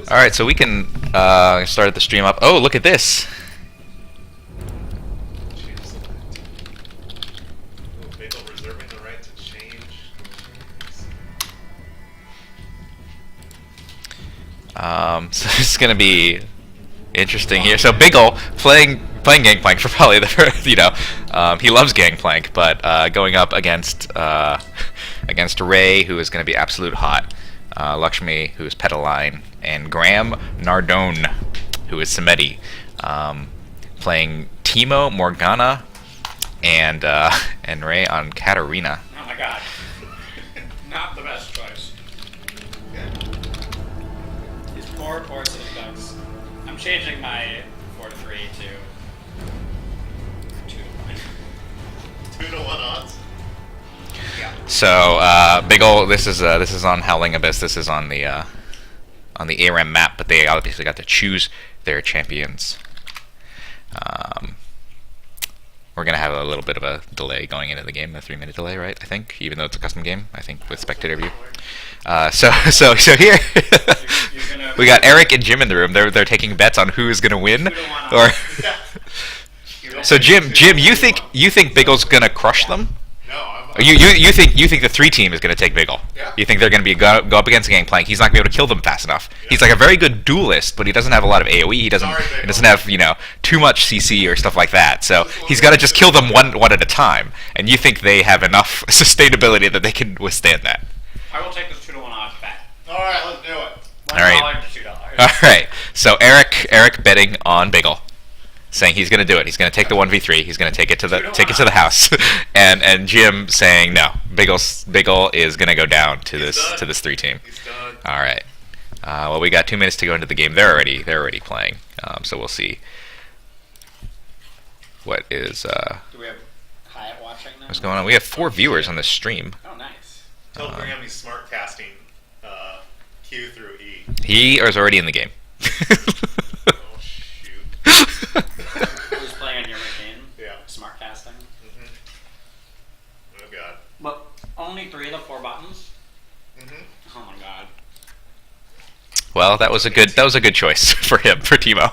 Alright, so we can start the stream up. Oh, look at this! Reserving the right to change. So this is gonna be interesting here. So Big Ol playing Gangplank for probably the first, he loves Gangplank, but going up against Ray, who is gonna be absolute hot, Lakshmi, who is Petaline, and Graham Nardone, who is Samedi, playing Timo, Morgana, and Ray on Katarina. Oh my god. Not the best choice. These poor city ducks. I'm changing my 4-3 to 2-1. 2-1 odds. Yeah. So Big Ol, this is on Howling Abyss. This is on the ARAM map, but they obviously got to choose their champions. We're gonna have a little bit of a delay going into the game, a 3-minute delay, right? I think, even though it's a custom game, I think with spectator view. So here we got Eric and Jim in the room. They're taking bets on who's gonna win, or so Jim, you think Big Ol's gonna crush them? You think the 3 team is going to take Big Ol? Yeah. You think they're going to go up against Gangplank? He's not going to be able to kill them fast enough. Yeah. He's like a very good duelist, but he doesn't have a lot of AOE. He doesn't have too much CC or stuff like that. So he's got to just kill them one at a time. And you think they have enough sustainability that they can withstand that? I will take this 2-1 odds bet. Alright, let's do it. Alright. $1 to $2. Alright, so Eric betting on Big Ol, saying he's going to do it. He's going to take the 1v3. He's going to take it to the house. and Jim saying no. Big Ol is going to go down to this 3 team. He's done. All right. Well, we got 2 minutes to go into the game. They're already playing. So we'll see what is Do we have Hyatt watching now? what's going on. We have 4 viewers on this stream. Oh, nice. Tell Graham he's smart casting Q through E. He is already in the game. Oh, shoot. Who's playing on your machine? Yeah. Smart casting. Oh, God. But only 3 of the 4 buttons? Mm-hmm. Oh my god. Well, that was a good choice for Timo.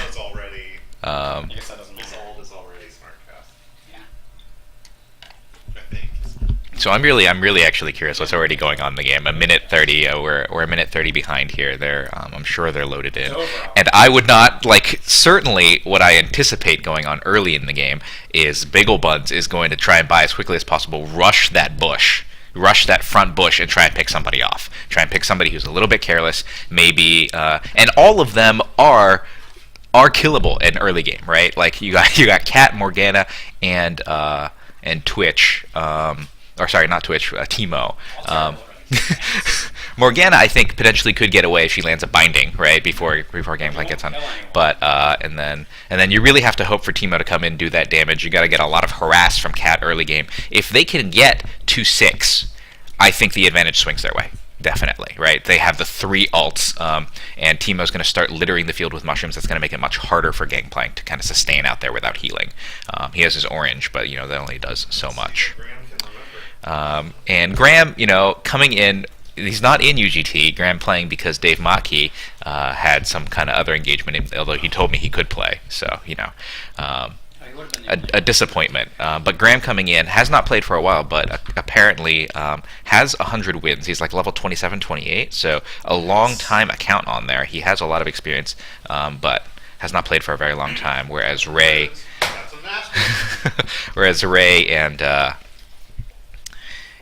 It's already... I guess that doesn't His matter. ult is already smart cast. Yeah. I think. So I'm really actually curious what's already going on in the game. A minute 30, we're a minute 30 behind here. I'm sure they're loaded in, and I would not certainly what I anticipate going on early in the game is Big Ol Buns is going to try and buy as quickly as possible, rush that front bush, and try and pick somebody off. Try and pick somebody who's a little bit careless, maybe, and all of them are killable in early game, right? Like you got Cat, Morgana, and Twitch. Or sorry, not Twitch, Timo. Morgana, I think, potentially could get away if she lands a binding, right, before Gangplank gets on. But and then you really have to hope for Timo to come in and do that damage. You got to get a lot of harass from Cat early game. If they can get to 6, I think the advantage swings their way. Definitely, right? They have the 3 ults, and Timo's going to start littering the field with mushrooms. That's going to make it much harder for Gangplank to kind of sustain out there without healing. He has his orange, but that only does so much. And Graham, coming in, he's not in UGT. Graham playing because Dave Maki had some kind of other engagement, although he told me he could play. So, a disappointment. But Graham coming in has not played for a while, but apparently has 100 wins. He's like level 27, 28, so a long time account on there. He has a lot of experience, but has not played for a very long time. Whereas Ray,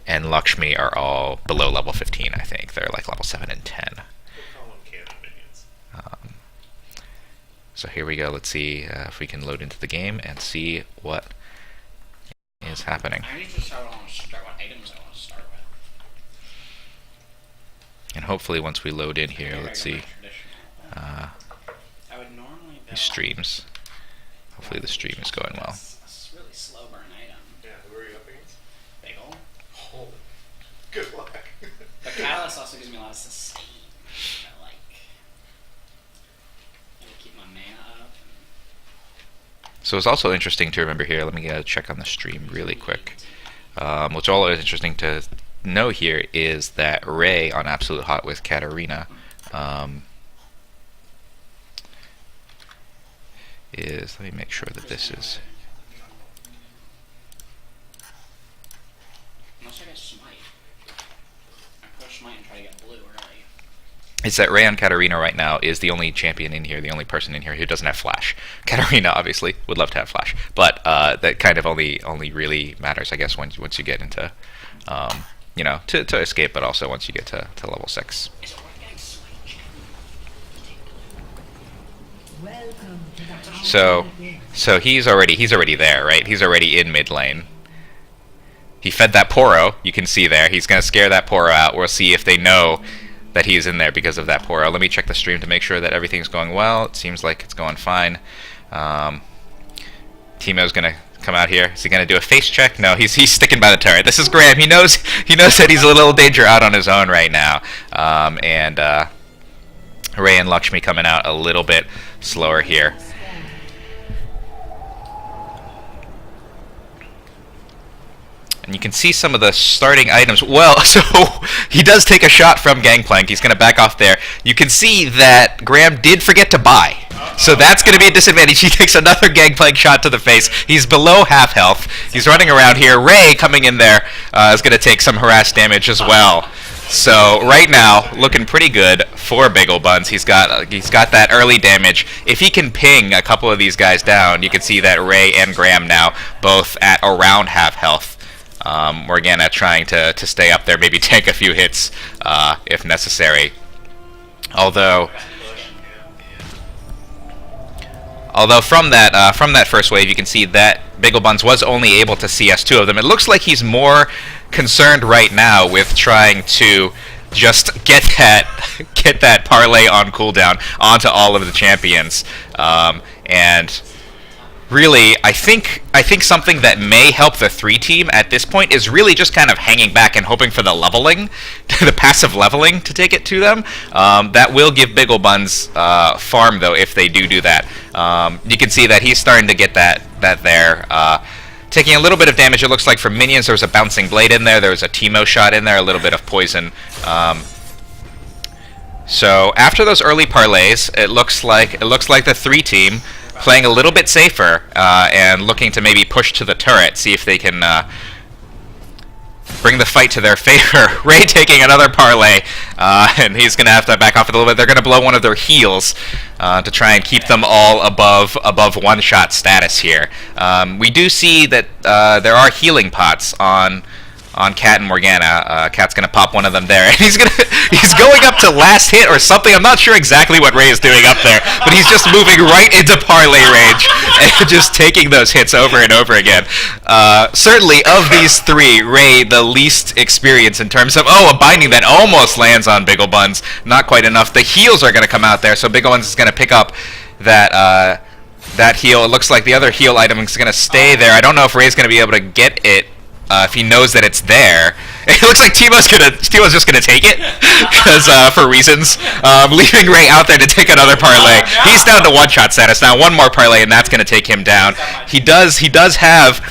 and Lakshmi are all below level 15, I think. They're like level 7 and 10. So here we go. Let's see if we can load into the game and see what is happening. I need to decide what items I want to start with. And hopefully once we load in here, let's see I would normally these streams. Hopefully the stream is going well. It's really slow burn item. Yeah, who are you up against? Big Ol. Holy. Good luck. But Catalyst also gives me a lot of sustain. Keep my mana up. So it's also interesting to remember here, let me check on the stream really quick. What's always interesting to know here is that Ray on Absolute Hot with Katarina is, let me make sure that this is... Unless I get smite. I push smite and try to get blue early. Is that Ray on Katarina right now is the only champion in here, the only person in here who doesn't have flash. Katarina obviously would love to have flash, but that kind of only really matters, I guess, once you get into, you know, to escape, but also once you get to level 6. Is it worth getting smite? So he's already there, right? He's already in mid lane. He fed that Poro, you can see there. He's gonna scare that Poro out. We'll see if they know that he is in there because of that Poro. Let me check the stream to make sure that everything's going well. It seems like it's going fine. Teemo's gonna come out here. Is he gonna do a face check? No, he's sticking by the turret. This is Graham. He knows that he's a little danger out on his own right now. Ray and Lakshmi coming out a little bit slower here. And you can see some of the starting items. Well, so he does take a shot from Gangplank. He's going to back off there. You can see that Graham did forget to buy. So that's going to be a disadvantage. He takes another Gangplank shot to the face. He's below half health. He's running around here. Ray coming in there is going to take some harass damage as well. So right now, looking pretty good for Bagel Buns. He's got that early damage. If he can ping a couple of these guys down, you can see that Ray and Graham now both at around half health. Morgana trying to stay up there, maybe tank a few hits if necessary. Although from that first wave, you can see that Bagel Buns was only able to CS 2 of them. It looks like he's more concerned right now with trying to just get that parlay on cooldown onto all of the champions, and really, I think something that may help the 3 team at this point is really just kind of hanging back and hoping for the leveling, the passive leveling to take it to them. That will give Bagel Buns farm, though, if they do that. You can see that he's starting to get that there. Taking a little bit of damage, it looks like, from minions. There was a bouncing blade in there. There was a Teemo shot in there, a little bit of poison. So after those early parlays, it looks like the 3 team playing a little bit safer and looking to maybe push to the turret, see if they can bring the fight to their favor. Ray taking another parlay, and he's going to have to back off a little bit. They're going to blow one of their heals to try and keep them all above one-shot status here. We do see that there are healing pots on Cat and Morgana. Cat's gonna pop one of them there, and he's going up to last hit or something. I'm not sure exactly what Ray is doing up there, but he's just moving right into parlay range and just taking those hits over and over again. Certainly, of these 3, Ray the least experienced in terms of a binding that almost lands on Bagel Buns. Not quite enough. The heals are gonna come out there, so Bagel Buns is gonna pick up that heal. It looks like the other heal item is gonna stay there. I don't know if Ray's gonna be able to get it. If he knows that it's there. It looks like Teemo's just gonna take it, because for reasons, leaving Ray out there to take another parlay. He's down to one-shot status now. One more parlay, and that's gonna take him down. He does have.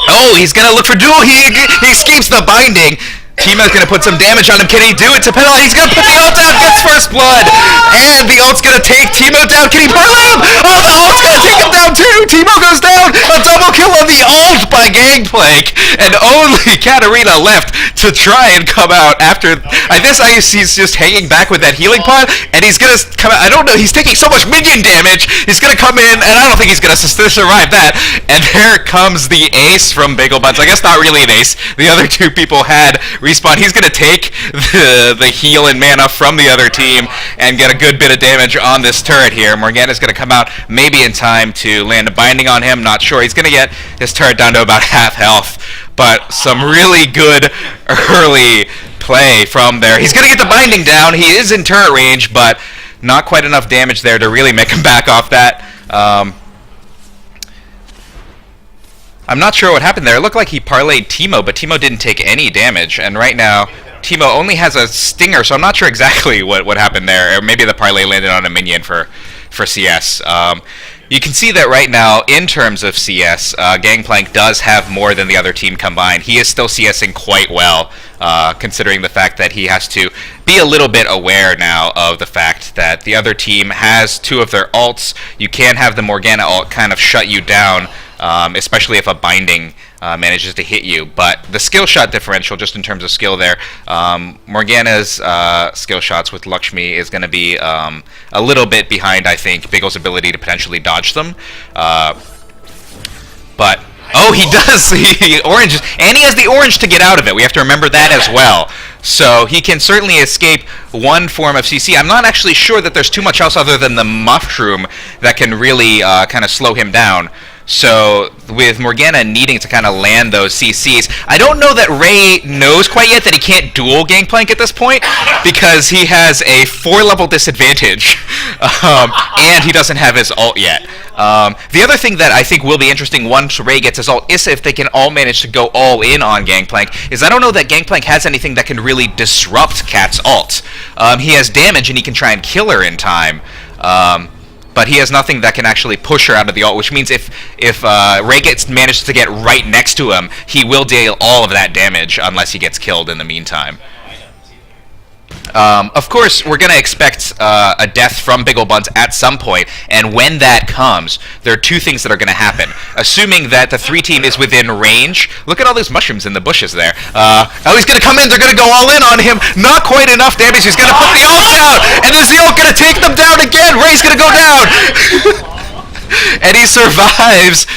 Oh, he's gonna look for duel. He escapes the binding. Teemo's gonna put some damage on him. Can he do it to penalize? He's gonna put the ult down, gets first blood, and the ult's gonna take Teemo down. Can he parlay him? Oh, the ult's gonna take him down too. Teemo goes down. A double kill on the ult by Gangplank, and only Katarina left to try and come out after. This he's just hanging back with that healing pot, and he's gonna come out. I don't know. He's taking so much minion damage. He's gonna come in, and I don't think he's gonna survive that. And there comes the ace from Bagel Buns. I guess not really an ace. The other 2 people had respawn. He's going to take the heal and mana from the other team and get a good bit of damage on this turret here. Morgana's going to come out maybe in time to land a binding on him. Not sure. He's going to get his turret down to about half health. But some really good early play from there. He's going to get the binding down. He is in turret range, but not quite enough damage there to really make him back off that. I'm not sure what happened there. It looked like he parlayed Teemo, but Teemo didn't take any damage. And right now, Teemo only has a stinger, so I'm not sure exactly what happened there. Or maybe the parlay landed on a minion for CS. You can see that right now, in terms of CS, Gangplank does have more than the other team combined. He is still CSing quite well, considering the fact that he has to be a little bit aware now of the fact that the other team has 2 of their ults. You can have the Morgana ult kind of shut you down, especially if a binding manages to hit you. But the skill shot differential, just in terms of skill there, Morgana's skill shots with Lakshmi is going to be a little bit behind, I think, Biggle's ability to potentially dodge them. But oh, he does. He oranges, and he has the orange to get out of it. We have to remember that as well. So he can certainly escape one form of CC. I'm not actually sure that there's too much else other than the mushroom that can really kind of slow him down. So with Morgana needing to kind of land those CCs, I don't know that Ray knows quite yet that he can't dual Gangplank at this point, because he has a 4-level disadvantage, and he doesn't have his ult yet. The other thing that I think will be interesting once Ray gets his ult is if they can all manage to go all in on Gangplank, is I don't know that Gangplank has anything that can really disrupt Cat's ult. He has damage and he can try and kill her in time. But he has nothing that can actually push her out of the ult, which means if Ray manages to get right next to him, he will deal all of that damage unless he gets killed in the meantime. Of course, we're going to expect a death from Buns at some point, and when that comes, there are 2 things that are going to happen. Assuming that the 3 team is within range, look at all those mushrooms in the bushes there. Oh, he's going to come in, they're going to go all in on him, not quite enough damage, he's going to put the ult down, and is the ult going to take them down again? Ray's going to go down! And he survives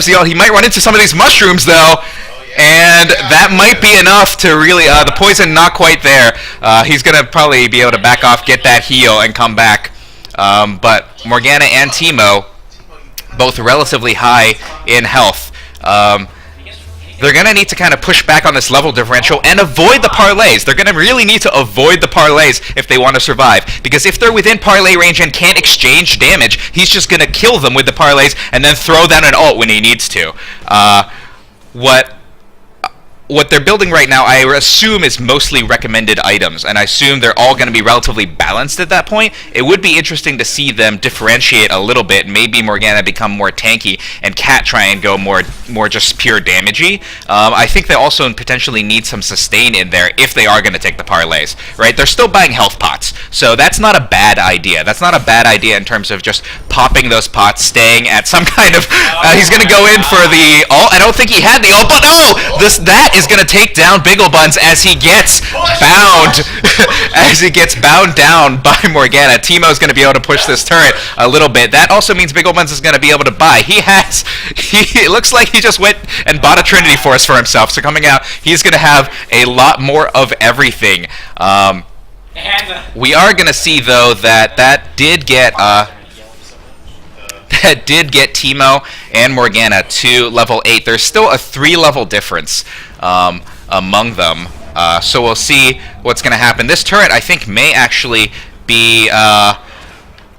the ult. He might run into some of these mushrooms, though. And that might be enough to really, the poison not quite there. He's going to probably be able to back off, get that heal, and come back. But Morgana and Teemo, both relatively high in health, they're going to need to kind of push back on this level differential and avoid the parlays. They're going to really need to avoid the parlays if they want to survive. Because if they're within parlay range and can't exchange damage, he's just going to kill them with the parlays and then throw down an ult when he needs to. What they're building right now, I assume, is mostly recommended items, and I assume they're all going to be relatively balanced at that point. It would be interesting to see them differentiate a little bit, maybe Morgana become more tanky, and Cat try and go more just pure damagey. I think they also potentially need some sustain in there if they are going to take the parlays, right? They're still buying health pots, so that's not a bad idea. That's not a bad idea in terms of just popping those pots, staying at some kind of... he's going to go in for the ult. I don't think he had the ult, but that is going to take down Buns as he gets bound down by Morgana. Teemo's going to be able to push this turret a little bit. That also means Buns is going to be able to buy. It looks like he just went and bought a Trinity Force for himself. So coming out, he's going to have a lot more of everything. We are going to see, though, that did get Teemo and Morgana to level 8. There's still a 3-level difference among them. So we'll see what's going to happen. This turret, I think, may actually be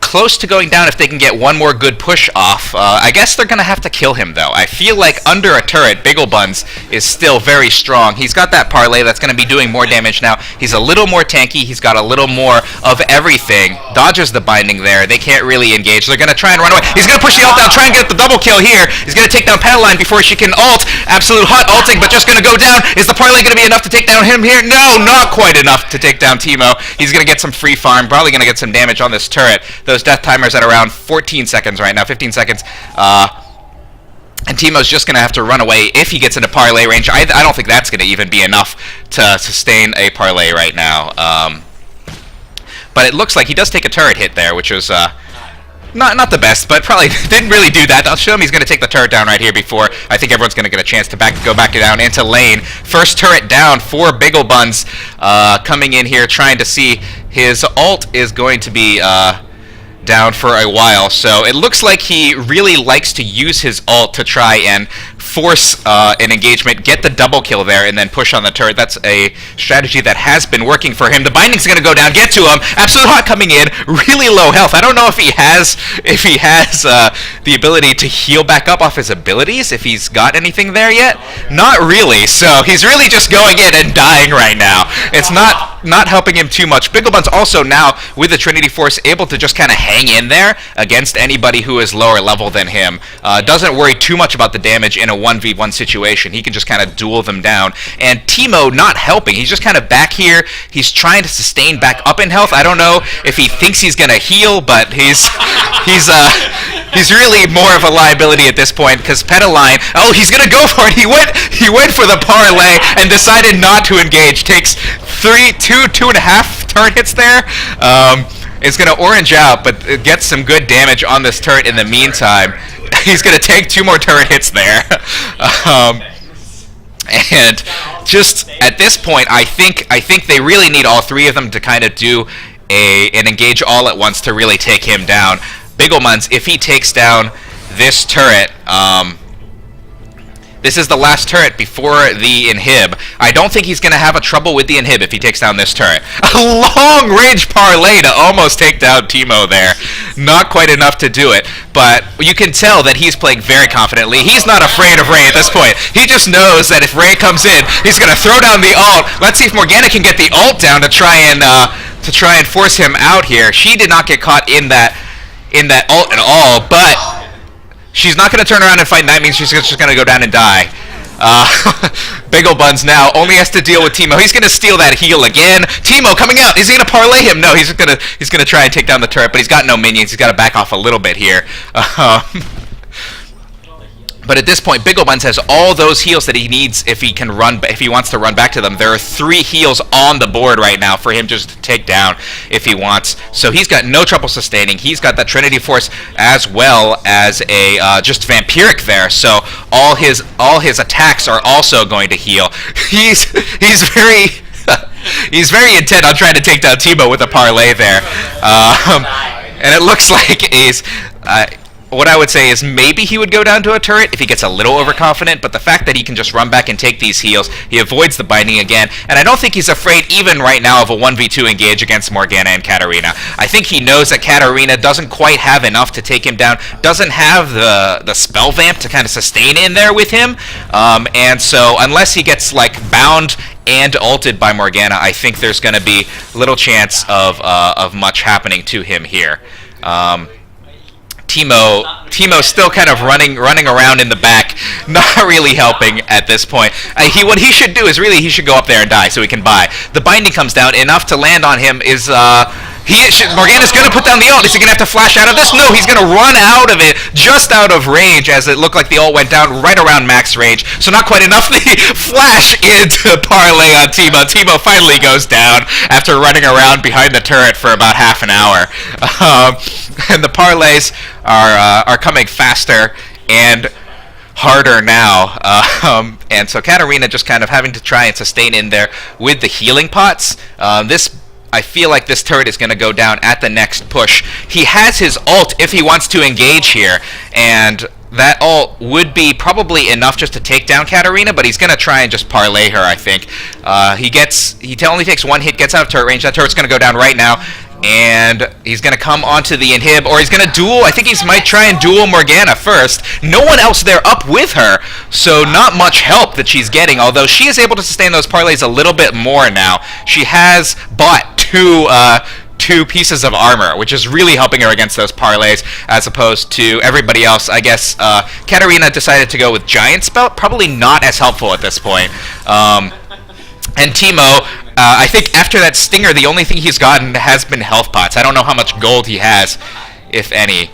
close to going down if they can get one more good push off. I guess they're going to have to kill him, though. I feel like under a turret, Buns is still very strong. He's got that parlay that's going to be doing more damage now. He's a little more tanky. He's got a little more of everything. Dodges the binding there. They can't really engage. They're going to try and run away. He's going to push the ult down, try and get the double kill here. He's going to take down Pataline before she can ult. Absolute hot ulting, but just going to go down. Is the parlay going to be enough to take down him here? No, not quite enough to take down Teemo. He's going to get some free farm, probably going to get some damage on this turret. Those death timers at around 14 seconds right now, 15 seconds. And Teemo's just going to have to run away if he gets into parlay range. I don't think that's going to even be enough to sustain a parlay right now. But it looks like he does take a turret hit there, which was not the best, but probably didn't really do that. I'll show him he's going to take the turret down right here before I think everyone's going to get a chance to go back down into lane. First turret down for Buns coming in here trying to see. His ult is going to be down for a while, so it looks like he really likes to use his ult to try and force an engagement, get the double kill there, and then push on the turret. That's a strategy that has been working for him. The binding's going to go down, get to him. Absolute Hot coming in, really low health. I don't know if he has the ability to heal back up off his abilities, if he's got anything there yet. Not really, so he's really just going in and dying right now. It's not not helping him too much. Bigglebun's also now, with the Trinity Force, able to just kind of hang in there against anybody who is lower level than him. Doesn't worry too much about the damage in a 1v1 situation. He can just kind of duel them down. And Teemo not helping. He's just kind of back here. He's trying to sustain back up in health. I don't know if he thinks he's going to heal, but he's really more of a liability at this point because Petaline, oh, he's going to go for it. He went for the parlay and decided not to engage. Takes 2.5 turn hits there. Is going to orange out, but it gets some good damage on this turret in the meantime. He's going to take 2 more turret hits there. And just at this point, I think they really need all 3 of them to kind of do an engage all at once to really take him down. Bigglemans, if he takes down this turret, this is the last turret before the inhib. I don't think he's going to have a trouble with the inhib if he takes down this turret. A long-range parlay to almost take down Teemo there. Not quite enough to do it, but you can tell that he's playing very confidently. He's not afraid of Ray at this point. He just knows that if Ray comes in, he's going to throw down the ult. Let's see if Morgana can get the ult down to try and force him out here. She did not get caught in that ult at all, but she's not going to turn around and fight, and that means she's just going to go down and die. Bigglebuns now only has to deal with Teemo. He's going to steal that heal again. Teemo coming out. Is he going to parlay him? No, he's going to try and take down the turret, but he's got no minions. He's got to back off a little bit here. But at this point, Bigglebuns has all those heals that he needs if he wants to run back to them. There are 3 heals on the board right now for him just to take down if he wants. So he's got no trouble sustaining. He's got that Trinity Force as well as a just Vampiric there. So all his attacks are also going to heal. He's very he's very intent on trying to take down Teemo with a parlay there. And it looks like he's what I would say is maybe he would go down to a turret if he gets a little overconfident, but the fact that he can just run back and take these heals, he avoids the binding again, and I don't think he's afraid even right now of a 1v2 engage against Morgana and Katarina. I think he knows that Katarina doesn't quite have enough to take him down, doesn't have the spell vamp to kind of sustain in there with him, and so unless he gets like bound and ulted by Morgana, I think there's going to be little chance of much happening to him here. Teemo's still kind of running around in the back, not really helping at this point. What he should do is really he should go up there and die so he can buy. The binding comes down enough to land on him. Morgana's going to put down the ult. Is he going to have to flash out of this? No, he's going to run out of it, just out of range, as it looked like the ult went down right around max range. So not quite enough. The flash into parlay on Teemo. Teemo finally goes down after running around behind the turret for about half an hour. And the parlays are coming faster and harder now, and so Katarina just kind of having to try and sustain in there with the healing pots. I feel like this turret is going to go down at the next push. He has his ult if he wants to engage here, and that ult would be probably enough just to take down Katarina, but he's going to try and just parlay her, I think. He only takes 1 hit, gets out of turret range. That turret's going to go down right now, and he's going to come onto the inhib, or he's going to duel. I think he might try and duel Morgana first. No one else there up with her, so not much help that she's getting, although she is able to sustain those parlays a little bit more now. She has bought two pieces of armor, which is really helping her against those parlays, as opposed to everybody else. I guess Katarina decided to go with Giant Spout, probably not as helpful at this point. And Teemo, I think after that stinger, the only thing he's gotten has been health pots. I don't know how much gold he has, if any.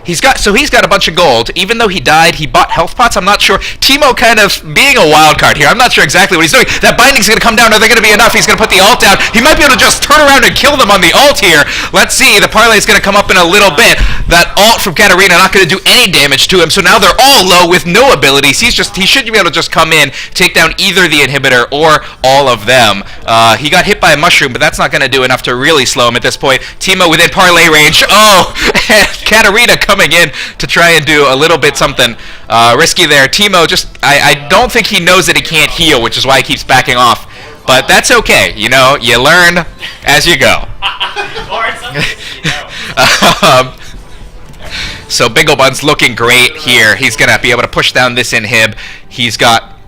He's got a bunch of gold. Even though he died, he bought health pots. I'm not sure. Teemo kind of being a wild card here. I'm not sure exactly what he's doing. That binding's going to come down. Are they going to be enough? He's going to put the ult down. He might be able to just turn around and kill them on the ult here. Let's see. The parlay's going to come up in a little bit. That ult from Katarina not going to do any damage to him. So now they're all low with no abilities. He should be able to just come in, take down either the inhibitor or all of them. He got hit by a mushroom, but that's not going to do enough to really slow him at this point. Teemo within parlay range. Oh, and Katarina coming in to try and do a little bit something risky there. Teemo I don't think he knows that he can't heal, which is why he keeps backing off. But that's okay. You know, you learn as you go. So Bigglebun's looking great here. He's going to be able to push down this inhib. He's got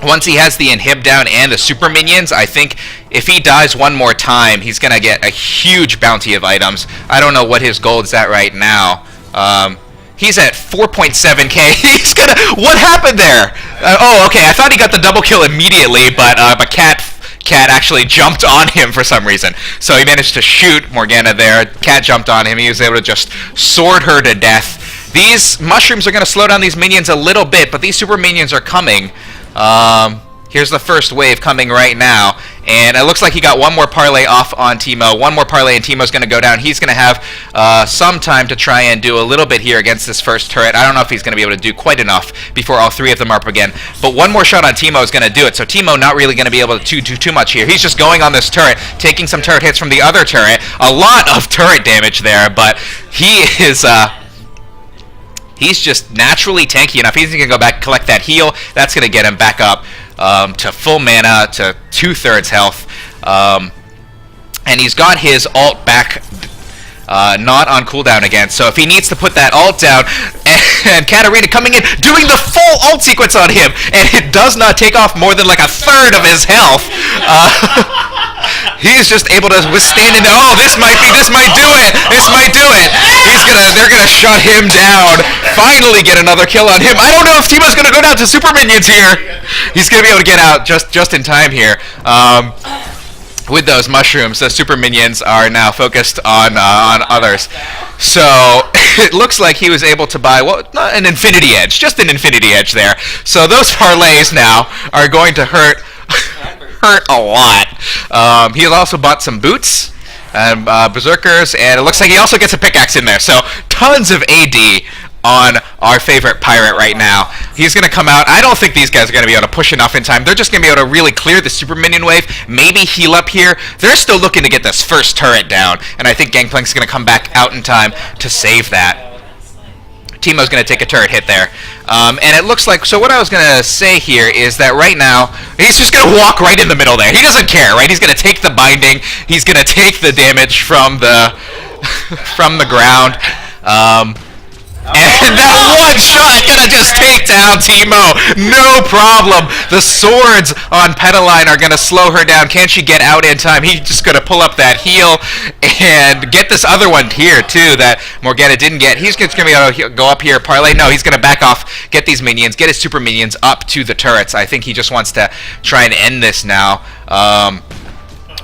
once he has the inhib down and the super minions, I think if he dies one more time, he's going to get a huge bounty of items. I don't know what his gold's at right now. He's at 4.7k. He's gonna. What happened there? Oh, okay. I thought he got the double kill immediately, but Cat actually jumped on him for some reason. So he managed to shoot Morgana there. Cat jumped on him. He was able to just sword her to death. These mushrooms are going to slow down these minions a little bit, but these super minions are coming. Here's the first wave coming right now. And it looks like he got one more parlay off on Teemo. One more parlay and Teemo's going to go down. He's going to have some time to try and do a little bit here against this first turret. I don't know if he's going to be able to do quite enough before all three of them are up again. But one more shot on Teemo is going to do it. So Teemo not really going to be able to do too much here. He's just going on this turret, taking some turret hits from the other turret. A lot of turret damage there, but he is... he's just naturally tanky enough. He's going to go back, collect that heal. That's going to get him back up to full mana, to 2/3 health. And he's got his ult back, not on cooldown again. So if he needs to put that ult down, and Katarina coming in, doing the full ult sequence on him, and it does not take off more than like 1/3 of his health. He's just able to withstand it. Oh, this might do it. This might do it. They're gonna shut him down. Finally get another kill on him. I don't know if Teemo's gonna go down to super minions here. He's gonna be able to get out just in time here. With those mushrooms, the super minions are now focused on others. So it looks like he was able to buy not an infinity edge, just an infinity edge there. So those parlays now are going to hurt a lot. He also bought some boots and berserkers, and it looks like he also gets a pickaxe in there. So tons of AD on our favorite pirate right now. He's going to come out. I don't think these guys are going to be able to push enough in time. They're just going to be able to really clear the super minion wave, maybe heal up here. They're still looking to get this first turret down, and I think Gangplank's going to come back out in time to save that. Teemo's going to take a turret hit there. And it looks like, so what I was going to say here is that right now, he's just going to walk right in the middle there. He doesn't care, right? He's going to take the binding. He's going to take the damage from the from the ground. And that one shot gonna just take down Teemo. No problem. The swords on Petaline are gonna slow her down. Can she get out in time? He's just gonna pull up that heal and get this other one here too that Morgana didn't get. He's just gonna be able to go up here, parlay. No, he's gonna back off, get these minions, get his super minions up to the turrets. I think he just wants to try and end this now.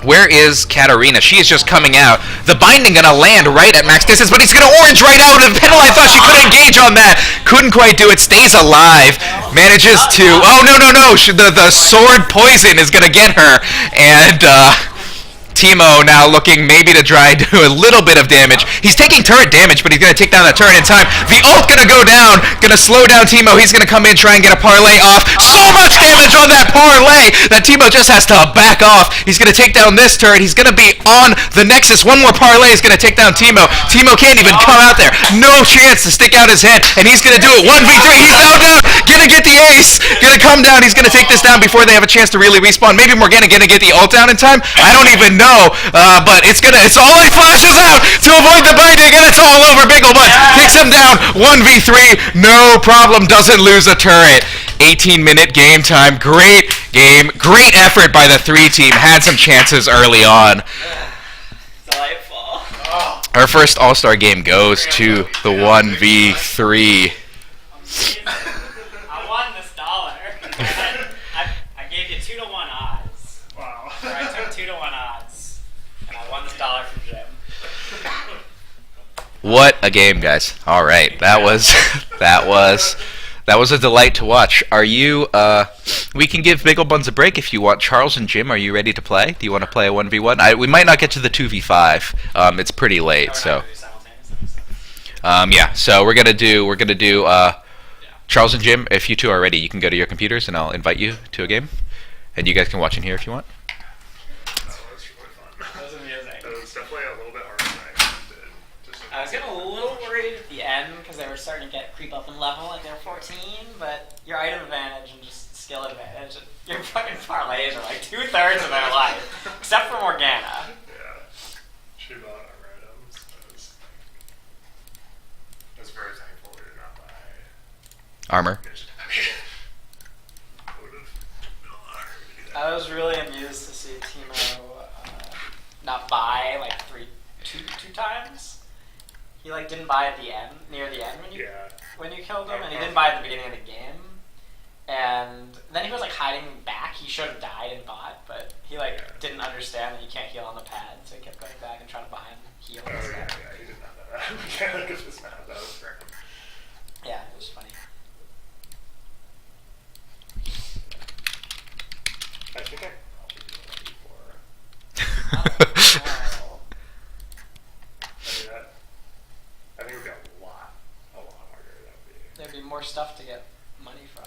Where is Katarina? She is just coming out. The binding gonna land right at max distance, but he's gonna orange right out. And Petaline thought she could engage on that. Couldn't quite do it. Stays alive. Manages to. Oh no! The sword poison is gonna get her. And Teemo now looking maybe to try and do a little bit of damage. He's taking turret damage, but he's going to take down that turret in time. The ult going to go down, going to slow down Teemo. He's going to come in, try and get a parlay off. So much damage on that parlay that Teemo just has to back off. He's going to take down this turret. He's going to be on the Nexus. One more parlay is going to take down Teemo. Teemo can't even come out there. No chance to stick out his head, and he's going to do it. 1v3. He's now down. Going to get the ace. Going to come down. He's going to take this down before they have a chance to really respawn. Maybe Morgana going to get the ult down in time. I don't even know. But it's all he flashes out to avoid the binding, and it's all over. Bigglebutt takes him down. 1v3, no problem. Doesn't lose a turret. 18-minute game time. Great game. Great effort by the 3 team. Had some chances early on. Delightful. Our first All-Star game goes to the 1v3. I won this dollar. I gave you 2-1 odds. Wow. Or I took 2-1 odds, and I won this dollar from Jim. What a game, guys. All right. That was a delight to watch. Are you we can give Bigglebuns a break if you want. Charles and Jim, are you ready to play? Do you want to play a 1v1? We might not get to the 2v5. It's pretty late, so yeah. So we're going to do Charles and Jim, if you two are ready, you can go to your computers and I'll invite you to a game. And you guys can watch in here if you want. Definitely a little bit harder than I expected. I was getting a little worried at the end because they were starting to creep up in level and they're 14, but your item advantage and just skill advantage, your fucking parlays are like 2/3 of their life, except for Morgana. Yeah. She bought our items. I was very thankful we did not buy Armor. Ninja. buy like two times. He like didn't buy at the end, near the end when you killed him, and he didn't buy at the beginning of the game. And then he was like hiding back. He should have died and bought, but he like didn't understand that you can't heal on the pad, so he kept going back and trying to buy him heal. Oh yeah, he didn't have that. Mechanic of this map, that was great. Yeah, it was funny. I think I probably did that before. Oh, I think it would be a lot harder. there'd be more stuff to get money from.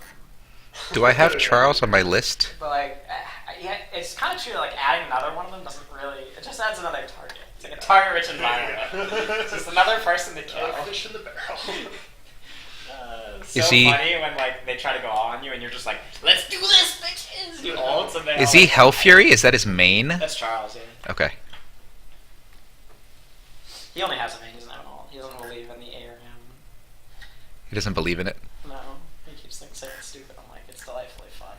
Do I have Charles on my list? But like, yeah, it's kind of true. Like adding another one of them doesn't really. It just adds another target. It's like a target-rich environment. It's just another person to kill. Fish in the barrel. So Is he- funny when like they try to go on you and you're just like, let's do this, bitches. You ults and they Is all, he like, Hell Fury? Is that his main? That's Charles. Yeah. Okay. He only has a main. He doesn't have an ult. He doesn't believe in the ARM. He doesn't believe in it. No, he keeps saying it's stupid. I'm like, it's delightfully fun.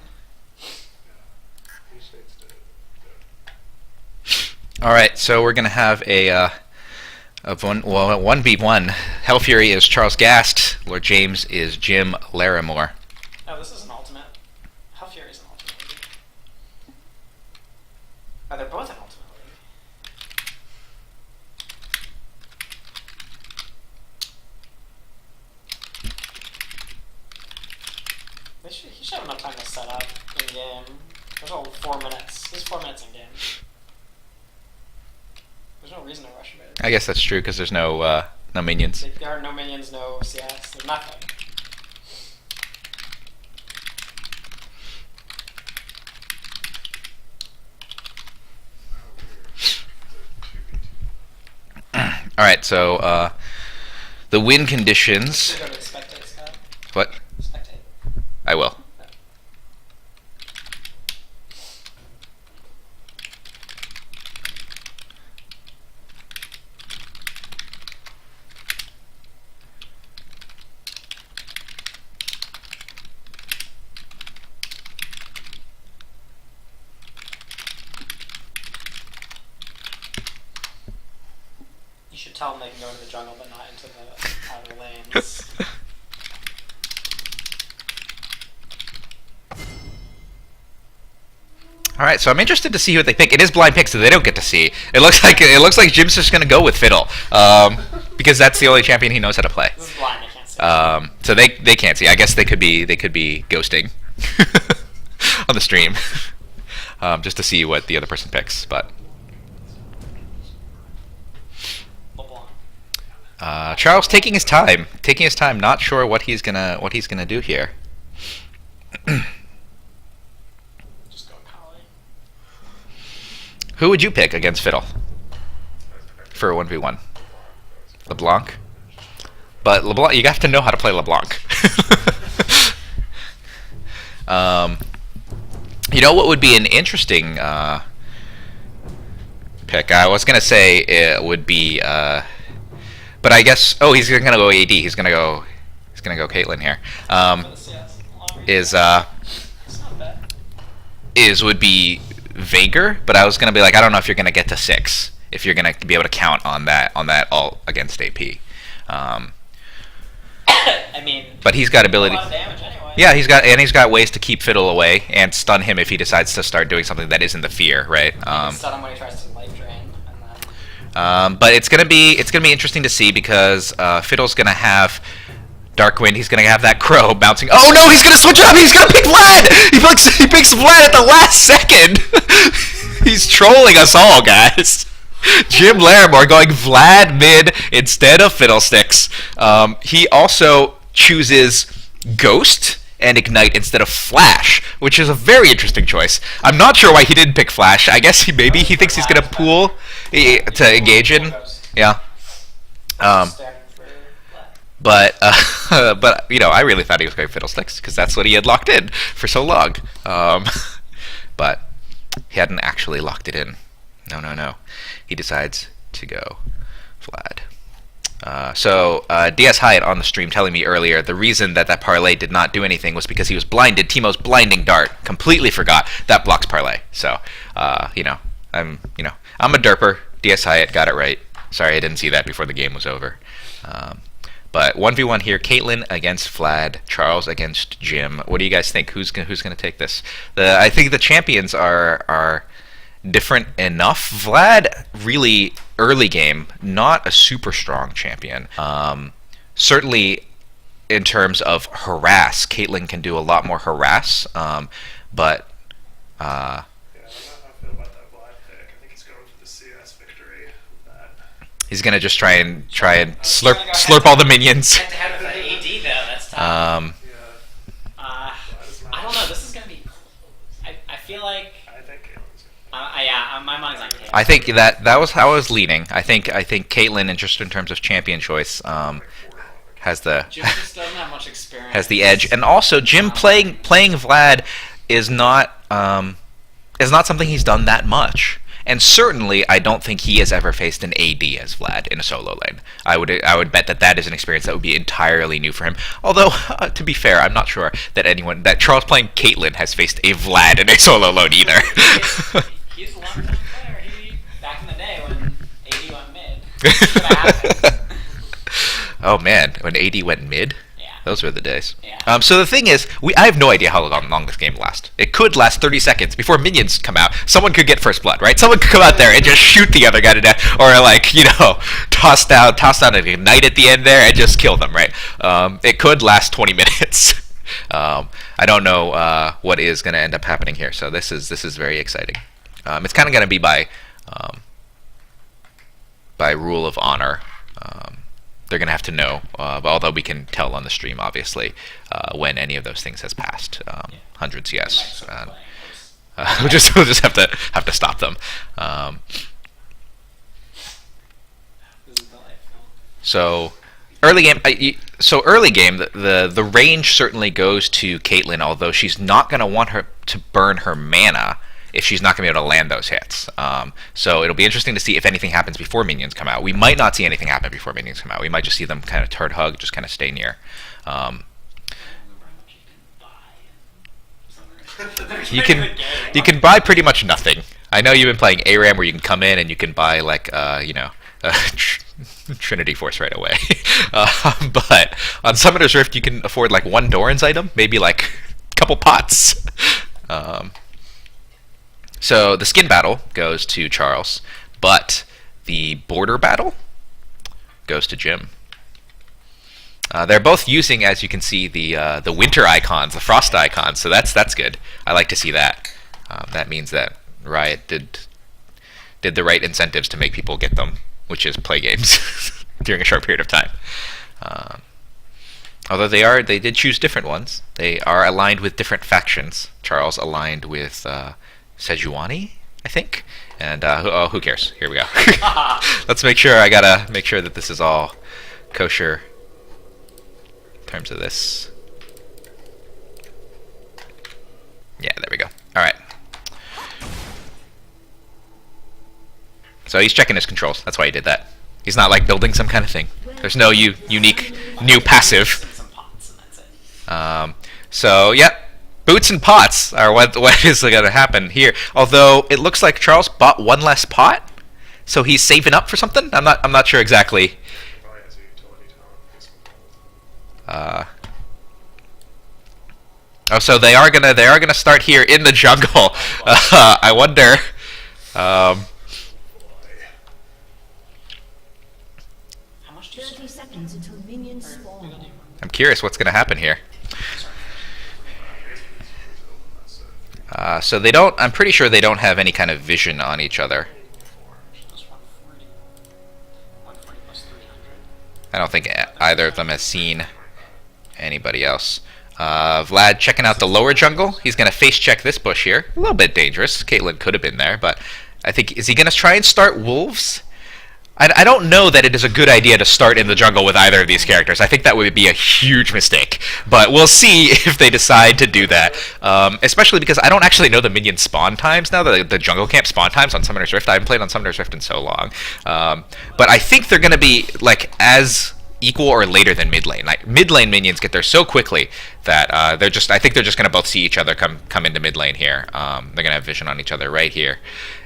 All right, so we're gonna have a 1v1. Hell Fury is Charles Gast. Lord James is Jim Larimore. Oh, this is an ultimate. Hell Fury is an ultimate league. Oh, they're both an ultimate league. He should have enough time to set up in game. There's only 4 minutes. There's 4 minutes in game. There's no reason to rush him. I guess that's true because there's no minions. There are no minions, no CS, there's nothing. All right, so the win conditions. You go to spectate, Scott. What? Spectate. I will. You should tell them they can go into the jungle, but not into the outer lanes. All right, so I'm interested to see what they pick. It is blind pick, so they don't get to see. It looks like Jim's just gonna go with Fiddle, because that's the only champion he knows how to play. This is blind, I can't see. So they can't see. I guess they could be ghosting on the stream, just to see what the other person picks. But LeBlanc. Charles taking his time, not sure what he's gonna do here. Just go Kali. Who would you pick against Fiddle for a 1v1? LeBlanc? But LeBlanc, you have to know how to play LeBlanc. You know what would be an interesting pick? I was gonna say it would be, but I guess. Oh, he's gonna go AD. He's gonna go Caitlyn here. For the CS. Is It's not bad. would be Vager, but I was gonna be like, I don't know if you're gonna get to 6 if you're gonna be able to count on that ult against AP. I mean, But he's got a ability. lot of damage anyway. Yeah, he's got ways to keep Fiddle away and stun him if he decides to start doing something that isn't the fear, right? You can stun him when he tries to life drain, and then But it's gonna be interesting to see because Fiddle's gonna have Darkwind. He's gonna have that crow bouncing. Oh no, he's gonna switch up. He's gonna pick Vlad. He picks Vlad at the last second. He's trolling us all, guys. Jim Larimore going Vlad mid instead of Fiddlesticks. He also chooses Ghost and Ignite instead of Flash, which is a very interesting choice. I'm not sure why he didn't pick Flash. I guess maybe he thinks he's gonna pool to engage in. Yeah. standing for But you know, I really thought he was going Fiddlesticks because that's what he had locked in for so long. But he hadn't actually locked it in. No. He decides to go Vlad. So DS Hyatt on the stream telling me earlier the reason that parlay did not do anything was because he was blinded. Teemo's blinding dart completely forgot that blocks parlay. So I'm a derper. DS Hyatt got it right. Sorry, I didn't see that before the game was over. But 1v1 here, Caitlyn against Vlad, Charles against Jim. What do you guys think? Who's gonna take this? I think the champions are different enough. Vlad, really early game, not a super strong champion. Certainly, in terms of harass, Caitlyn can do a lot more harass. But Yeah, I feel about that Vlad pick. I think he's going for the CS victory with that. he's gonna just try and slurp all the minions. Head to head with AD though, that's tough. Um, Yeah, I don't know. This is gonna be. I feel like. I think Caitlin's Yeah, my mind's on Caitlyn. I think that was how I was leaning. I think Caitlyn, just in terms of champion choice, has the Jim just doesn't have much experience. has the edge, and also Jim playing Vlad is not something he's done that much. And certainly, I don't think he has ever faced an AD as Vlad in a solo lane. I would bet that is an experience that would be entirely new for him. Although, to be fair, I'm not sure that Charles playing Caitlyn has faced a Vlad in a solo lane either. He's a long-time player. Back in the day when AD went mid. This is what happened. Oh man, when AD went mid. Yeah. Those were the days. Yeah. So the thing is, I have no idea how long this game lasts. It could last 30 seconds before minions come out. Someone could get first blood, right? Someone could come out there and just shoot the other guy to death, or toss down an ignite at the end there and just kill them, right? It could last 20 minutes. I don't know what is going to end up happening here. So this is very exciting. It's kind of going to be by rule of honor. They're going to have to know, although we can tell on the stream, obviously, when any of those things has passed. Hundreds, yes. We'll just have to stop them. So early game. The range certainly goes to Caitlyn, although she's not going to want her to burn her mana if she's not going to be able to land those hits. So it'll be interesting to see if anything happens before minions come out. We might not see anything happen before minions come out. We might just see them kind of turd hug, just kind of stay near. You can buy pretty much nothing. I know you've been playing ARAM where you can come in and you can buy Trinity Force right away. But on Summoner's Rift you can afford like one Doran's item, maybe like a couple pots. So the skin battle goes to Charles, but the border battle goes to Jim. They're both using, as you can see, the winter icons, the frost icons. So that's good. I like to see that. That means that Riot did the right incentives to make people get them, which is play games during a short period of time. Although they did choose different ones. They are aligned with different factions. Charles aligned with Sejuani, I think. And who cares? Here we go. Let's make sure. I gotta make sure that this is all kosher in terms of this. Yeah, there we go. All right. So he's checking his controls. That's why he did that. He's not like building some kind of thing. There's no unique new passive. Some pots and that's it. So yep. Boots and pots are what is going to happen here. Although it looks like Charles bought one less pot, so he's saving up for something. I'm not sure exactly. probably has a utility talent. Oh, so they are gonna start here in the jungle. I wonder. How much do you 30 seconds until minions spawn. I'm curious what's gonna happen here. So they don't. I'm pretty sure they don't have any kind of vision on each other. Just 140. 140 plus 300. I don't think either of them has seen anybody else. Vlad checking out the lower jungle. He's going to face check this bush here. A little bit dangerous. Caitlyn could have been there, but I think, is he going to try and start wolves? I don't know that it is a good idea to start in the jungle with either of these characters. I think that would be a huge mistake. But we'll see if they decide to do that. Especially because I don't actually know the minion spawn times now, the jungle camp spawn times on Summoner's Rift. I haven't played on Summoner's Rift in so long. But I think they're going to be like as equal or later than mid lane. Like mid lane minions get there so quickly that they're just. I think they're just going to both see each other come into mid lane here. They're going to have vision on each other right here,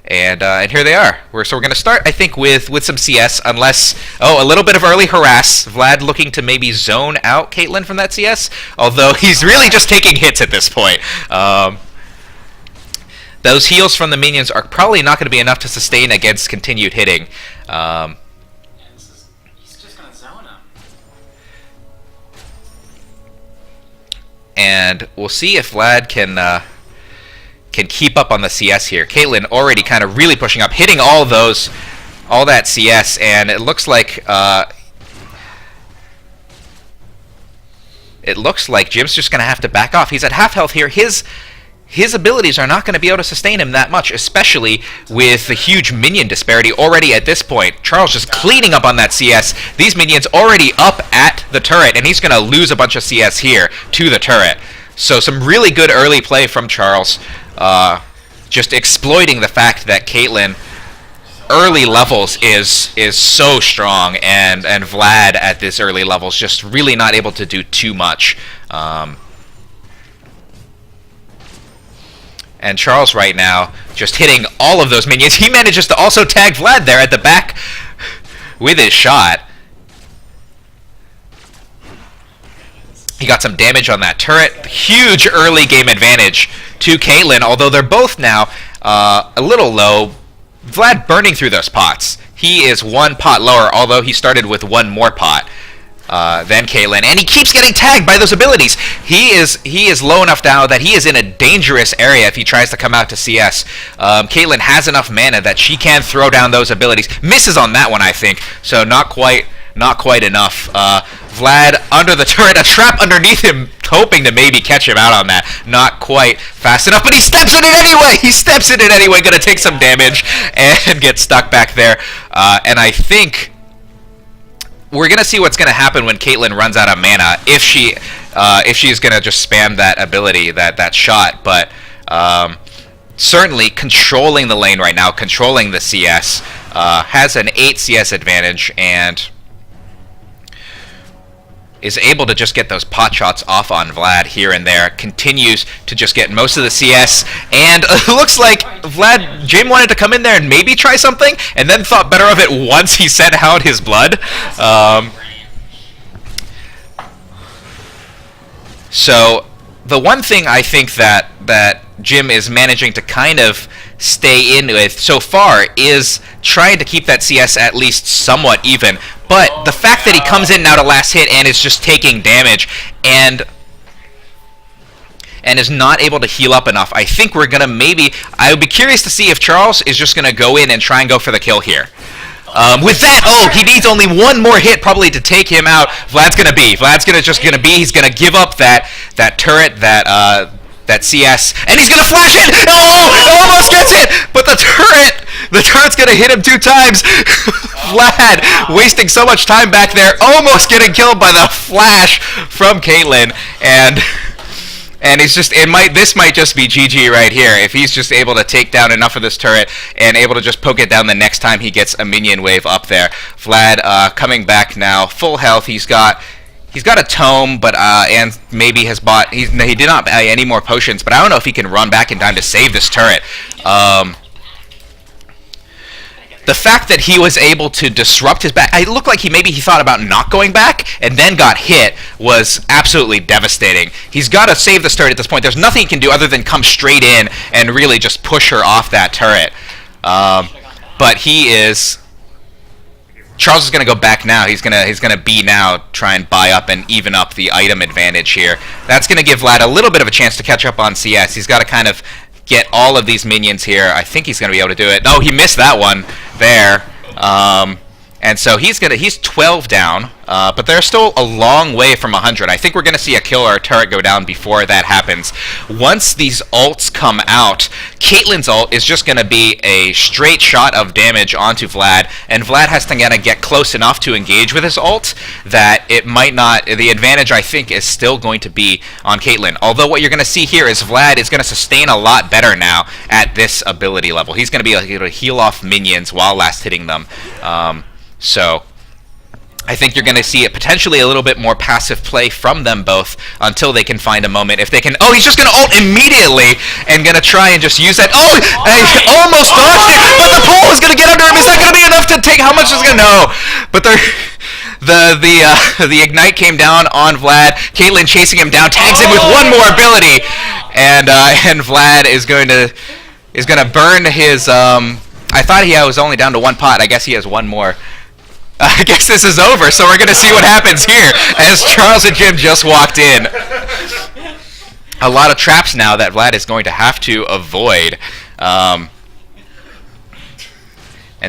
and here they are. We're going to start, I think, with some CS. Unless a little bit of early harass. Vlad looking to maybe zone out Caitlyn from that CS. Although he's really just taking hits at this point. Those heals from the minions are probably not going to be enough to sustain against continued hitting. He's just gonna zone him. And we'll see if Vlad can keep up on the CS here. Caitlyn already kind of really pushing up, hitting all that CS, and it looks like Jim's just gonna have to back off. He's at half health here. His abilities are not going to be able to sustain him that much, especially with the huge minion disparity already at this point. Charles just cleaning up on that CS. These minions already up at the turret, and he's going to lose a bunch of CS here to the turret. So some really good early play from Charles, just exploiting the fact that Caitlyn early levels is so strong, and Vlad at this early levels just really not able to do too much. And Charles right now just hitting all of those minions. He manages to also tag Vlad there at the back with his shot. He got some damage on that turret. Huge early game advantage to Caitlyn, although they're both now a little low. Vlad burning through those pots. He is one pot lower, although he started with one more pot than Caitlyn, and he keeps getting tagged by those abilities. He is low enough now that he is in a dangerous area if he tries to come out to CS. Caitlyn has enough mana that she can throw down those abilities. Misses on that one, I think, so not quite enough. Vlad under the turret, a trap underneath him, hoping to maybe catch him out on that. Not quite fast enough, but he steps in it anyway! Gonna take some damage and get stuck back there. And I think we're gonna see what's gonna happen when Caitlyn runs out of mana, if she's gonna just spam that ability, that shot. But certainly controlling the lane right now, controlling the CS, has an 8 CS advantage, and is able to just get those pot shots off on Vlad here and there, continues to just get most of the CS, and it looks like Jim wanted to come in there and maybe try something, and then thought better of it once he sent out his blood. So the one thing I think that Jim is managing to kind of stay in with so far is trying to keep that CS at least somewhat even. But the fact that he comes in now to last hit and is just taking damage and is not able to heal up enough, I think we're going to I would be curious to see if Charles is just going to go in and try and go for the kill here. With that, he needs only one more hit probably to take him out. He's going to give up that turret, that CS, and he's gonna flash it! Almost gets it! But the turret's gonna hit him 2 times! Vlad wasting so much time back there, almost getting killed by the flash from Caitlyn, and he's just, this might just be GG right here, if he's just able to take down enough of this turret, and able to just poke it down the next time he gets a minion wave up there. Vlad coming back now, full health, he's got a tome, but and maybe has bought. He did not buy any more potions, but I don't know if he can run back in time to save this turret. The fact that he was able to disrupt his back, it looked like he thought about not going back and then got hit, was absolutely devastating. He's got to save this turret at this point. There's nothing he can do other than come straight in and really just push her off that turret. But Charles is going to go back now. He's going to B now, try and buy up and even up the item advantage here. That's going to give Vlad a little bit of a chance to catch up on CS. He's got to kind of get all of these minions here. I think he's going to be able to do it. No, he missed that one there. And so he's 12 down, but they're still a long way from 100. I think we're going to see a kill or a turret go down before that happens. Once these ults come out, Caitlyn's ult is just going to be a straight shot of damage onto Vlad, and Vlad has to get close enough to engage with his ult that it might not. The advantage, I think, is still going to be on Caitlyn. Although what you're going to see here is Vlad is going to sustain a lot better now at this ability level. He's going to be able to heal off minions while last hitting them. So I think you're going to see it potentially a little bit more passive play from them both until they can find a moment. If they can, oh, he's just going to ult immediately and going to try and just use that. Oh, he almost dodged it, but the pole is going to get under him. Is that going to be enough to take? How much is going to? No, but the ignite came down on Vlad. Caitlyn chasing him down, tags him with one more ability, and Vlad is going to burn his. I thought he was only down to one pot. I guess he has one more. I guess this is over, so we're going to see what happens here as Charles and Jim just walked in. A lot of traps now that Vlad is going to have to avoid. And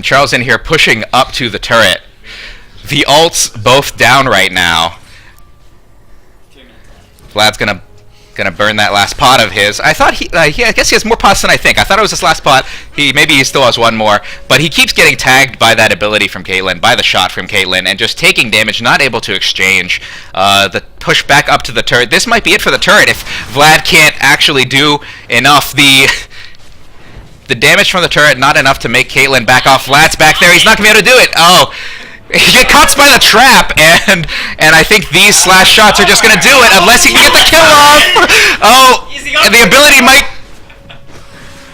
Charles in here pushing up to the turret. The ults both down right now. Vlad's going to burn that last pot of his. I thought I guess he has more pots than I think. I thought it was his last pot. Maybe he still has one more, but he keeps getting tagged by that ability from Caitlyn, by the shot from Caitlyn, and just taking damage, not able to exchange. The push back up to the turret. This might be it for the turret if Vlad can't actually do enough. The damage from the turret, not enough to make Caitlyn back off. Vlad's back there. He's not going to be able to do it. Oh. He get caught by the trap, and I think these slash shots are just going to do it unless he can get the kill off. Oh, and the ability might.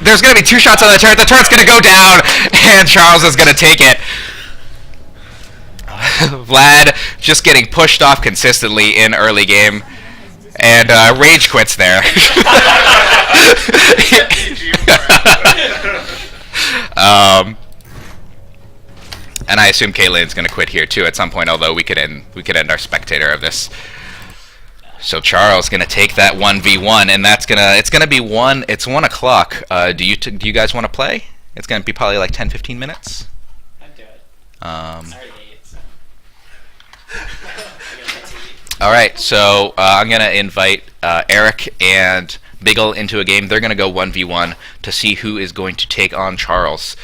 There's going to be two shots on the turret. The turret's going to go down, and Charles is going to take it. Vlad just getting pushed off consistently in early game, and rage quits there. And I assume Caitlyn's going to quit here too at some point. Although we could end our spectator of this. So Charles going to take that 1v1, and it's gonna be one. It's 1 o'clock. Do you guys want to play? It's going to be probably like 10-15 minutes. I'd do it. Sorry, All right. So I'm going to invite Eric and Biggle into a game. They're going to go 1v1 to see who is going to take on Charles.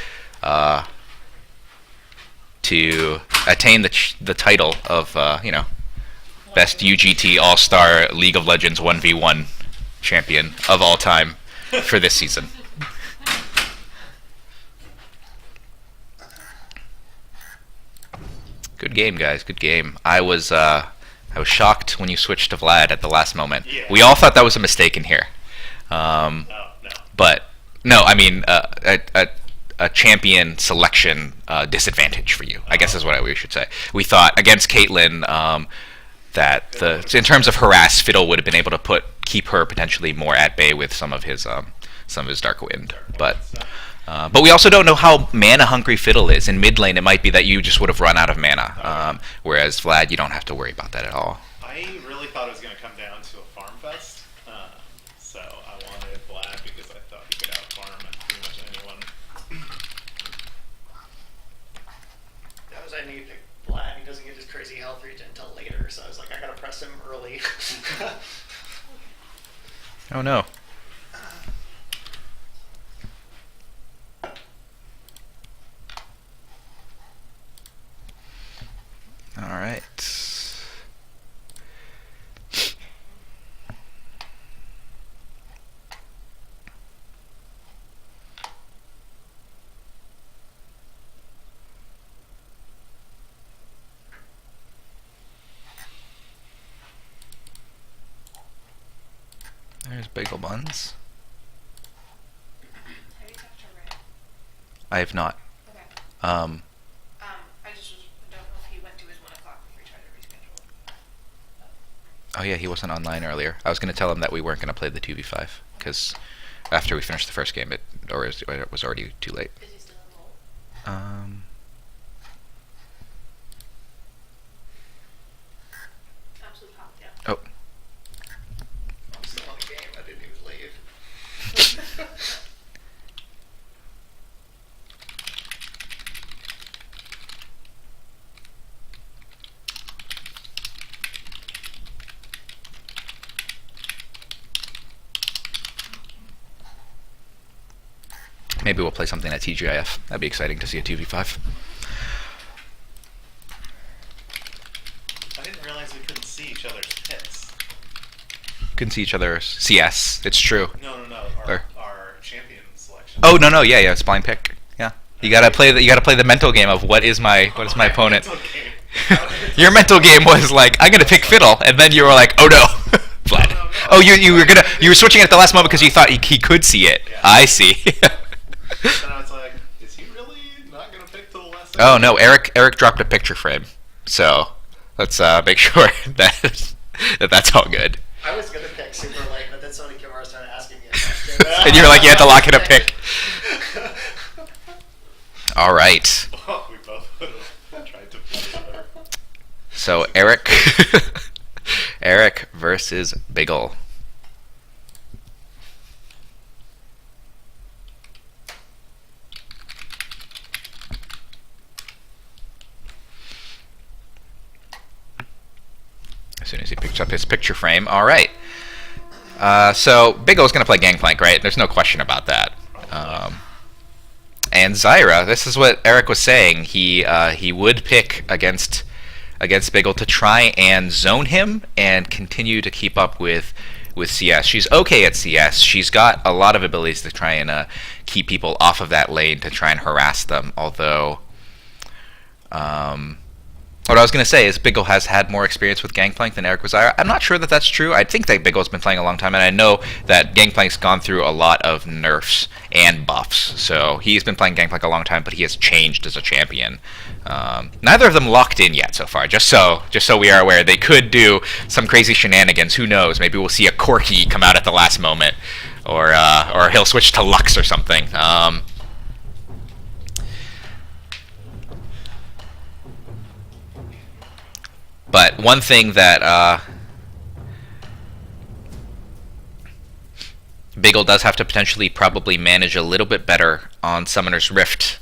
To attain the title of best UGT All-Star League of Legends 1v1 champion of all time for this season. Good game, guys. Good game. I was shocked when you switched to Vlad at the last moment. Yeah. We all thought that was a mistake in here. No. But no, I mean a champion selection disadvantage for you, I guess is what we should say. We thought against Caitlyn that in terms of harass, Fiddle would have been able to keep her potentially more at bay with some of his Dark Wind, but we also don't know how mana hungry Fiddle is. In mid lane, it might be that you just would have run out of mana, whereas Vlad, you don't have to worry about that at all. I really thought it was going to come down to a farm fest, so I wanted Vlad because I thought he could outfarm pretty much anyone. That was I knew you picked Vlad. He doesn't get his crazy health regen until later, so I was like, I gotta press him early. Oh no. All right. There's Bagel Buns. Have you talked to Ray? I have not. Okay. I just don't know if he went to his 1 o'clock if we tried to reschedule. Oh yeah, he wasn't online earlier. I was going to tell him that we weren't going to play the 2v5 because after we finished the first game, it was already too late. Is he still enrolled? Absolute pop, yeah. Oh. I'm still on the game. I didn't even leave. Maybe we'll play something at TGIF. That'd be exciting to see a 2v5. I didn't realize we couldn't see each other's picks. Couldn't see each other's CS. It's true. No. Our champion selection. Oh no, yeah, it's blind pick. Yeah, you gotta play the mental game of what is my opponent. Okay. Your mental game was like, I'm gonna pick Fiddle, and then you were like, oh no, Vlad. No. Oh, you were switching at the last moment because you thought he could see it. Yeah. I see. And I was like, is he really not gonna pick till the last Oh second? no, Eric dropped a picture frame, so let's make sure that's all good. I was gonna pick super late, but then Sony Kimura started asking me a question. And you were like, you had to lock in a pick. All right. Oh, we both would have tried to pick her. So Eric, Eric versus Biggle. As soon as he picks up his picture frame. All right. So Biggle's going to play Gangplank, right? There's no question about that. And Zyra, this is what Eric was saying. He would pick against Biggle to try and zone him and continue to keep up with CS. She's okay at CS. She's got a lot of abilities to try and keep people off of that lane to try and harass them. Although, what I was going to say is Biggle has had more experience with Gangplank than Eric with Zyra. I'm not sure that that's true. I think that Biggle's been playing a long time, and I know that Gangplank's gone through a lot of nerfs and buffs. So he's been playing Gangplank a long time, but he has changed as a champion. Neither of them locked in yet so far. Just so we are aware, they could do some crazy shenanigans. Who knows? Maybe we'll see a Corki come out at the last moment, or he'll switch to Lux or something. But one thing that Biggle does have to potentially probably manage a little bit better on Summoner's Rift,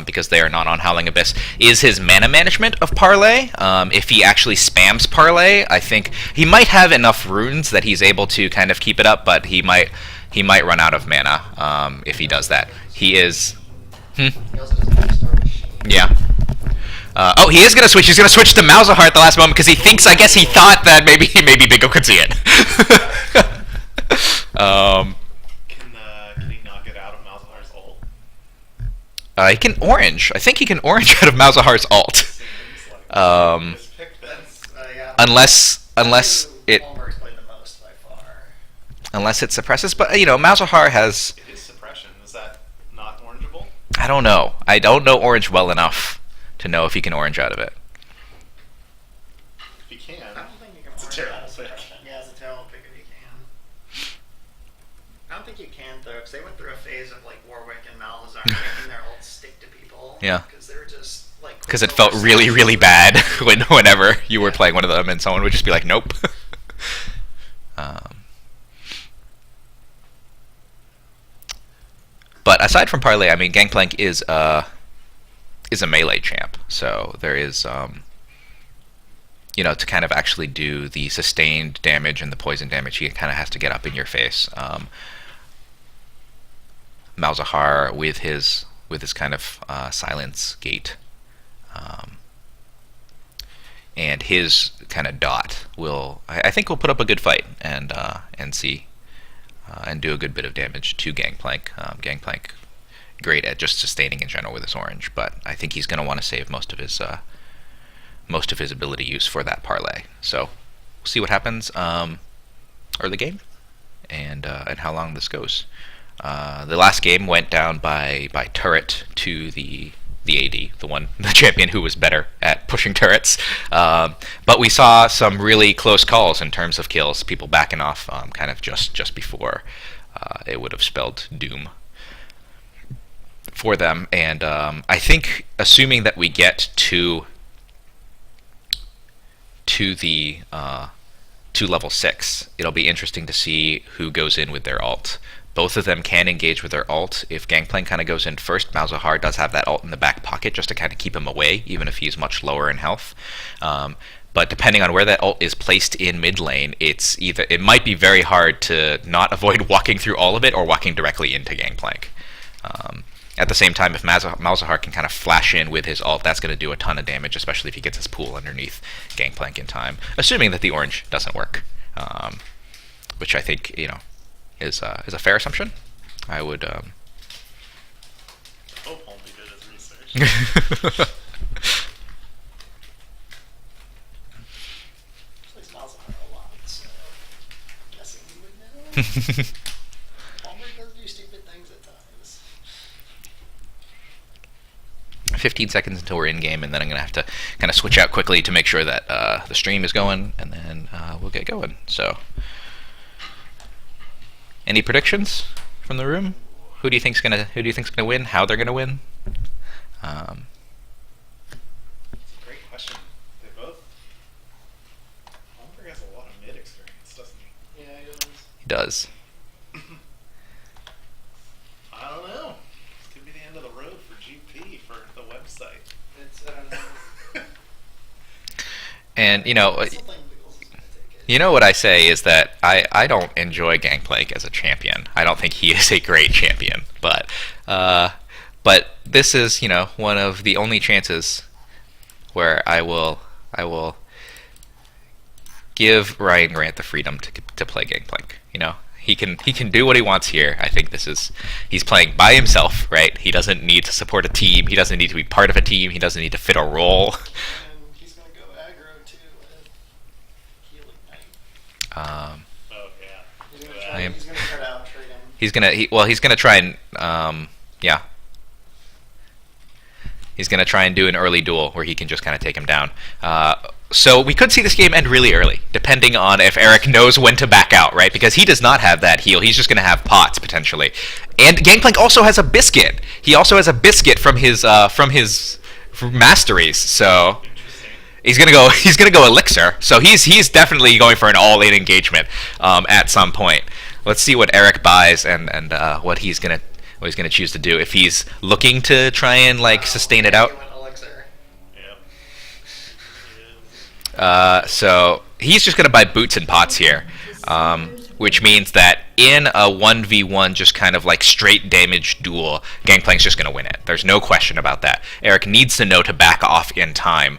because they are not on Howling Abyss, is his mana management of Parlay. If he actually spams Parlay, I think he might have enough runes that he's able to kind of keep it up, but he might run out of mana if he does that. He is... He also doesn't have to start with Sheen. Yeah. Oh, he is gonna switch. He's gonna switch to Malzahar at the last moment because he thinks. I guess he thought that maybe Biggle could see it. Can he knock it out of Malzahar's ult? He can orange. I think he can orange out of Malzahar's ult. Seems like Um, just pick this. Yeah. unless it Wahlberg's played the most by far. suppresses. But Malzahar has. It is suppression. Is that not orangeable? I don't know. I don't know orange well enough to know if he can orange out of it. If he can. I don't think you can It's a orange terrible out of pick. suppression. Yeah, it's a terrible pick if you can. I don't think you can though, because they went through a phase of like Warwick and Malazar making their ults stick to people. Yeah. Because they were just like. Because it felt really, really bad whenever you were playing one of them, and someone would just be like, "Nope." But aside from Parlay, I mean, Gangplank is a melee champ, so there is to kind of actually do the sustained damage and the poison damage, he kind of has to get up in your face. Malzahar with his kind of silence gate, and his kind of dot I think will put up a good fight and see and do a good bit of damage to Gangplank. Gangplank, great at just sustaining in general with his orange, but I think he's going to want to save most of his ability use for that parlay. So we'll see what happens early game and how long this goes. The last game went down by turret to the AD, the champion who was better at pushing turrets. But we saw some really close calls in terms of kills, people backing off kind of just before it would have spelled doom for them. And I think, assuming that we get to the to level 6, it'll be interesting to see who goes in with their ult. Both of them can engage with their ult. If Gangplank kind of goes in first, Malzahar does have that ult in the back pocket just to kind of keep him away, even if he's much lower in health. But depending on where that ult is placed in mid lane, it might be very hard to not avoid walking through all of it or walking directly into Gangplank. At the same time, if Malzahar can kind of flash in with his ult, that's going to do a ton of damage, especially if he gets his pool underneath Gangplank in time, assuming that the orange doesn't work, which I think is a fair assumption. I would. Hope Holmby did his research. Palmer does do stupid things at times. 15 seconds until we're in game, and then I'm gonna have to kind of switch out quickly to make sure that the stream is going, and then we'll get going. So, any predictions from the room? Who do you think's gonna win? How they're gonna win? It's a great question. They both. Holmberg has a lot of mid experience, doesn't he? Yeah, He does. I don't know. This could be the end of the road for GP for the website. it's I don't know. And you know, Something Biggles is gonna take it. you know what I say is that I don't enjoy Gangplank as a champion. I don't think he is a great champion, but this is, you know, one of the only chances where I will give Ryan Grant the freedom to play Gangplank. You know, he can do what he wants here. I think he's playing by himself, right? He doesn't need to support a team. He doesn't need to be part of a team. He doesn't need to fit a role. And he's gonna go aggro too with Healing Knight. Oh yeah. He's gonna Yeah. try, he's gonna try to out-trade him. He's gonna try and yeah. He's gonna try and do an early duel where he can just kind of take him down. So we could see this game end really early, depending on if Eric knows when to back out, right? Because he does not have that heal. He's just gonna have pots potentially. And Gangplank also has a biscuit. He also has a biscuit from his masteries. So he's gonna go elixir. So he's definitely going for an all-in engagement at some point. Let's see what Eric buys and what he's gonna choose to do. If he's looking to try and like sustain it out. He went Elixir. Yep. So he's just gonna buy boots and pots here, which means that in a 1v1 just kind of like straight damage duel, Gangplank's just gonna win it. There's no question about that. Eric needs to know to back off in time,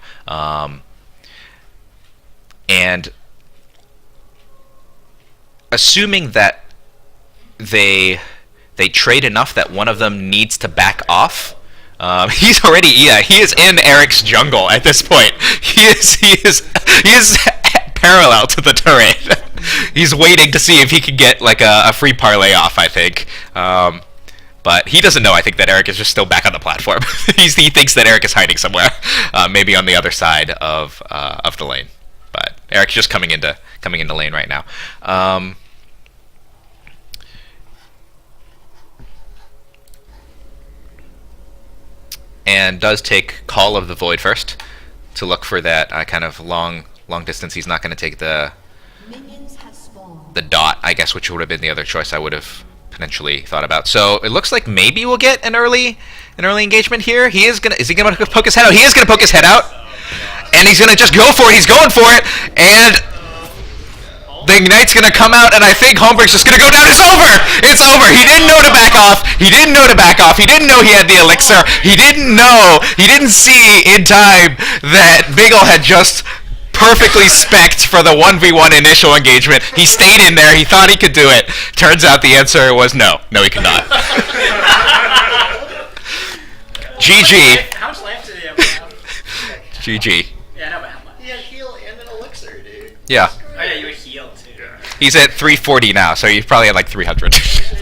and assuming that they trade enough that one of them needs to back off. He is in Eric's jungle at this point. He is parallel to the turret. He's waiting to see if he can get like a free parlay off, I think. But he doesn't know, I think, that Eric is just still back on the platform. He thinks that Eric is hiding somewhere, maybe on the other side of the lane. But Eric's just coming into lane right now. And does take Call of the Void first to look for that kind of long distance. He's not going to take the Minions have spawned. dot, I guess, which would have been the other choice I would have potentially thought about. So it looks like maybe we'll get an early engagement here. Is he gonna poke his head out? He is gonna poke his head out, and he's gonna just go for it. He's going for it, and the Ignite's gonna come out, and I think Holmberg's just gonna go down. It's over! It's over! He didn't know to back off. He didn't know he had the elixir. He didn't see in time that Biggle had just perfectly spec'd for the 1v1 initial engagement. He stayed in there. He thought he could do it. Turns out the answer was no. No, he could not. GG. How much life did he have left? GG. Yeah, no, but how much? He had heal and an elixir, dude. Yeah. Oh yeah, you would heal too. He's at 340 now, so he's probably at like 300. Heal,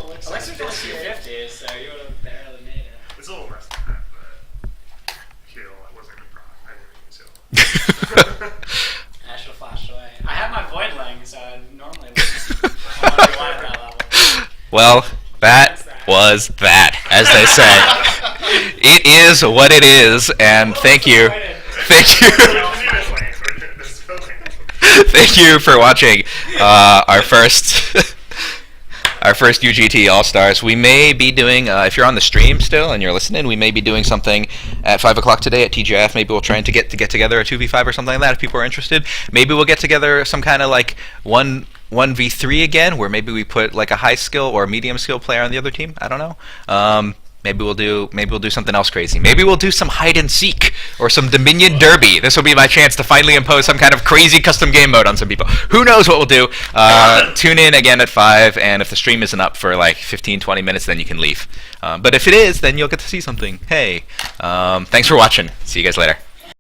elixir. Alexa's only 250, so you would have barely made it. It's a little less than that, but heal, I wasn't going to proc. I didn't use heal. I should have flashed away. I have my Voidling, so I normally wouldn't want at that level. Well, that was that, as they say. It is what it is, and thank you. Thank you. Thank you for watching our first UGT All Stars. We may be doing, if you're on the stream still and you're listening, we may be doing something at 5 o'clock today at TGIF. Maybe we'll try to get together a 2v5 or something like that if people are interested. Maybe we'll get together some kind of like 1v3 again, where maybe we put like a high skill or a medium skill player on the other team. I don't know. Maybe we'll do something else crazy. Maybe we'll do some hide and seek or some Dominion Derby. This will be my chance to finally impose some kind of crazy custom game mode on some people. Who knows what we'll do? Tune in again at 5, and if the stream isn't up for like 15-20 minutes, then you can leave. But if it is, then you'll get to see something. Hey, thanks for watching. See you guys later.